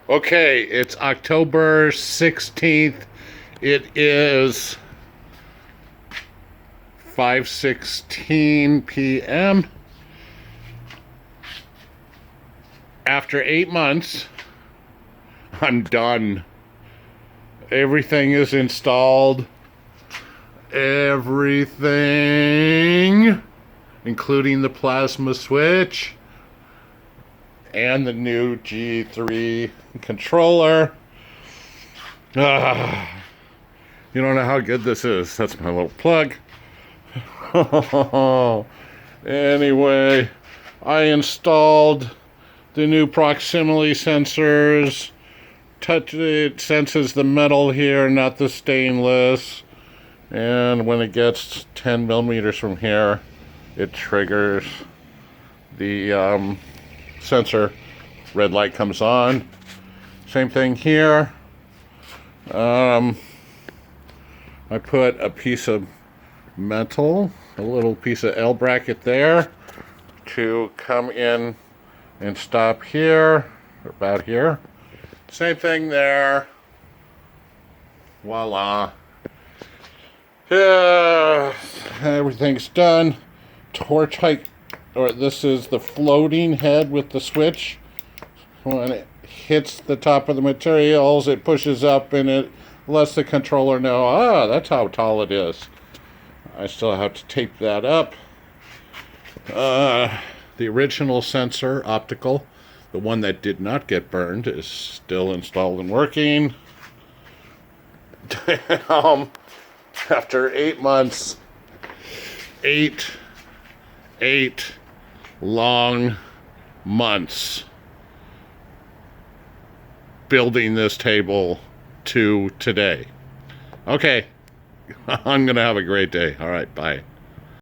Okay, it's October 16th. It is 5:16 p.m. After 8 months, I'm done. Everything is installed. Everything, including the plasma switch and the new G3 controller. You don't know how good this is. That's my little plug. Anyway, I installed the new proximity sensors. It senses the metal here, not the stainless. And when it gets 10 millimeters from here, it triggers the sensor. Red light comes on. Same thing here. I put a piece of metal, a little piece of L bracket there to come in and stop here, about here. Same thing there. Voila. Yeah, everything's done. Torch height, or this is the floating head with the switch. When it hits the top of the materials, it pushes up and it lets the controller know, that's how tall it is. I still have to tape that up. The original sensor, optical, the one that did not get burned, is still installed and working. After 8 months, eight long months building this table to today. Okay, I'm gonna have a great day. All right, bye.